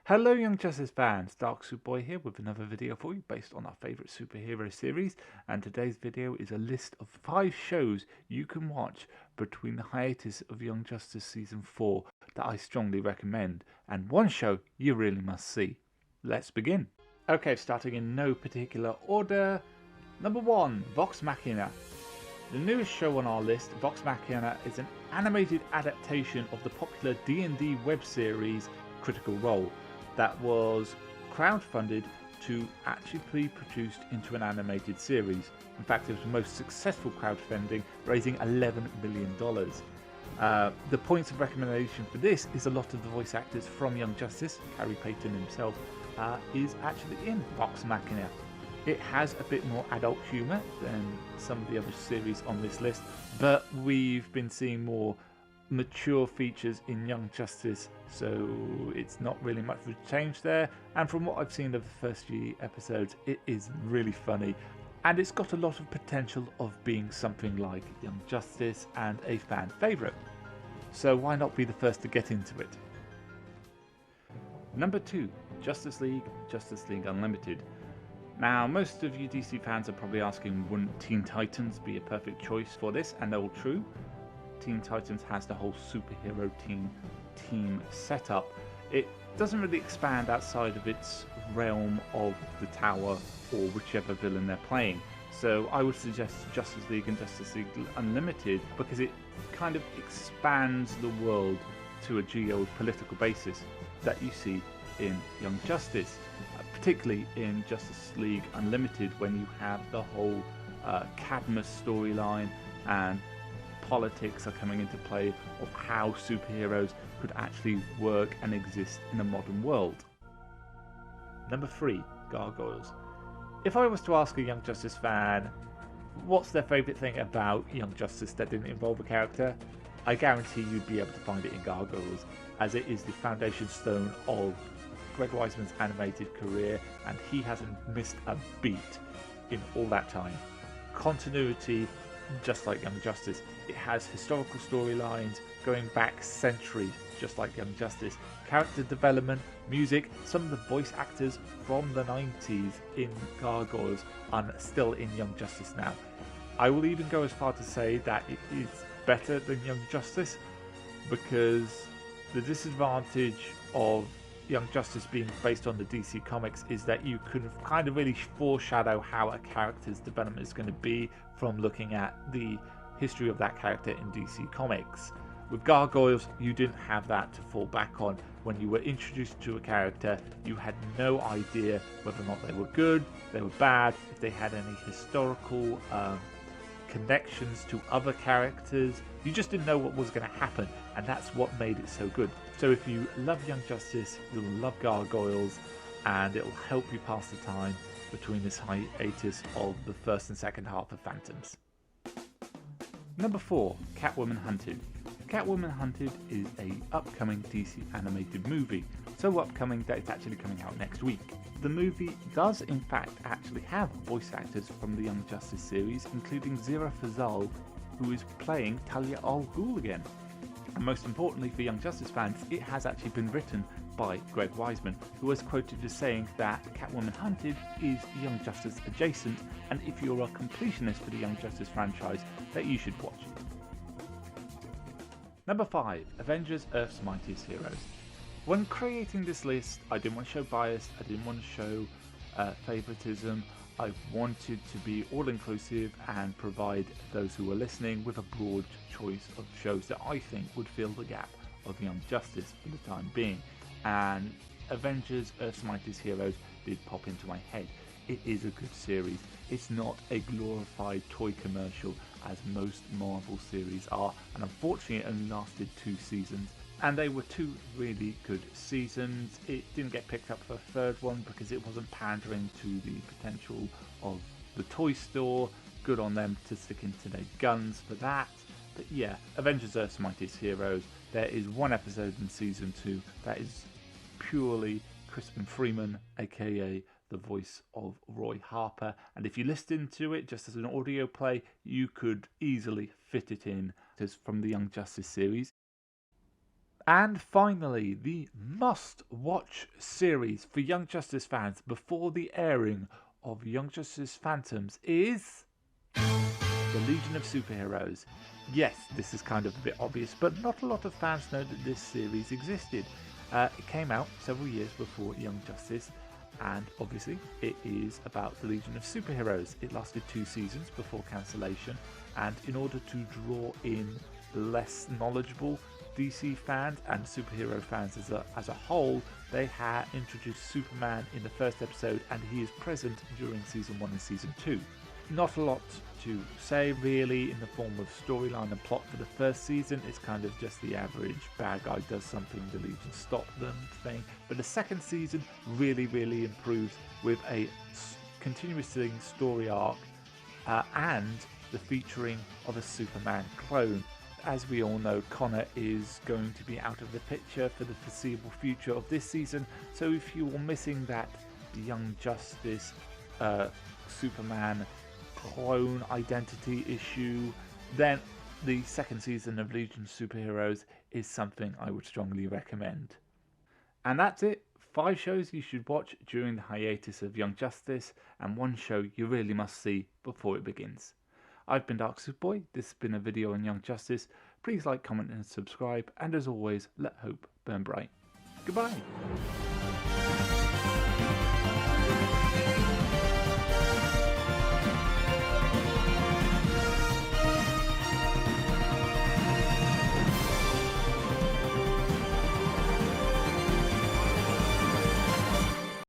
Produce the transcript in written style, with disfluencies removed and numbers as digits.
Hello Young Justice fans, Dark Superboy here with another video for you based on our favourite superhero series, and today's video is a list of 5 shows you can watch between the hiatus of Young Justice Season 4 that I strongly recommend, and one show you really must see. Let's begin. Okay, starting in no particular order. Number 1, Vox Machina. The newest show on our list, Vox Machina, is an animated adaptation of the popular D&D web series Critical Role that was crowdfunded to actually be produced into an animated series. In fact, it was the most successful crowdfunding, raising $11 million. The points of recommendation for this is a lot of the voice actors from Young Justice, Harry Payton himself, is actually in Vox Machina. It has a bit more adult humour than some of the other series on this list, but we've been seeing more mature features in Young Justice, so it's not really much of a change there. And from what I've seen of the first few episodes, it is really funny, and it's got a lot of potential of being something like Young Justice and a fan favourite. So why not be the first to get into it? Number 2, Justice League Unlimited. Now, most of you DC fans are probably asking, wouldn't Teen Titans be a perfect choice for this? And they're all true. Teen Titans has the whole superhero team setup. It doesn't really expand outside of its realm of the Tower or whichever villain they're playing. So I would suggest Justice League and Justice League Unlimited because it kind of expands the world to a geopolitical basis that you see in Young Justice, particularly in Justice League Unlimited when you have the whole Cadmus storyline and politics are coming into play of how superheroes could actually work and exist in a modern world. Number 3, Gargoyles. If I was to ask a Young Justice fan what's their favourite thing about Young Justice that didn't involve a character, I guarantee you'd be able to find it in Gargoyles, as it is the foundation stone of Greg Weisman's animated career, and he hasn't missed a beat in all that time. Continuity, just like Young Justice. It has historical storylines going back centuries, just like Young Justice. Character development, music, some of the voice actors from the 90s in Gargoyles are still in Young Justice now. I will even go as far to say that it is better than Young Justice, because the disadvantage of Young Justice being based on the DC comics is that you can kind of really foreshadow how a character's development is going to be from looking at the history of that character in DC comics. With Gargoyles, you didn't have that to fall back on. When you were introduced to a character, you had no idea whether or not they were good, they were bad, if they had any historical connections to other characters. You just didn't know what was going to happen, and that's what made it so good. So if you love Young Justice, you'll love Gargoyles, and it'll help you pass the time between this hiatus of the first and second half of Phantoms. Number 4, Catwoman Hunted. Catwoman Hunted is an upcoming DC animated movie, so upcoming that it's actually coming out next week. The movie does in fact actually have voice actors from the Young Justice series, including Zira Fazal, who is playing Talia al Ghul again. And most importantly for Young Justice fans, it has actually been written by Greg Weisman, who was quoted as saying that Catwoman Hunted is Young Justice adjacent, and if you're a completionist for the Young Justice franchise, that you should watch it. Number 5, Avengers Earth's Mightiest Heroes. When creating this list, I didn't want to show bias, I didn't want to show favoritism. I wanted to be all-inclusive and provide those who are listening with a broad choice of shows that I think would fill the gap of Young Justice for the time being. And Avengers Earth's Mightiest Heroes did pop into my head. It is a good series. It's not a glorified toy commercial as most Marvel series are, and unfortunately it only lasted 2 seasons. And they were 2 really good seasons. It didn't get picked up for a third one because it wasn't pandering to the potential of the toy store. Good on them to stick into their guns for that. But yeah, Avengers Earth's Mightiest Heroes. There is 1 episode in season 2 that is purely Crispin Freeman, aka the voice of Roy Harper. And if you listen to it just as an audio play, you could easily fit it in as from the Young Justice series. And finally, the must-watch series for Young Justice fans before the airing of Young Justice Phantoms is The Legion of Superheroes. Yes, this is kind of a bit obvious, but not a lot of fans know that this series existed. It came out several years before Young Justice, and obviously it is about the Legion of Superheroes. It lasted 2 seasons before cancellation, and in order to draw in less knowledgeable DC fans and superhero fans as a whole, they had introduced Superman in the first episode, and he is present during season 1 and season 2. Not a lot to say really in the form of storyline and plot for the first season. It's kind of just the average bad guy does something, the Legion stop them thing. But the second season really improves with a continuous story arc and the featuring of a Superman clone. As we all know, Connor is going to be out of the picture for the foreseeable future of this season, so if you were missing that Young Justice Superman clone identity issue, then the second season of Legion Superheroes is something I would strongly recommend. And that's it. 5 shows you should watch during the hiatus of Young Justice, and 1 show you really must see before it begins. I've been Dark Superboy, this has been a video on Young Justice. Please like, comment and subscribe, and as always, let hope burn bright. Goodbye!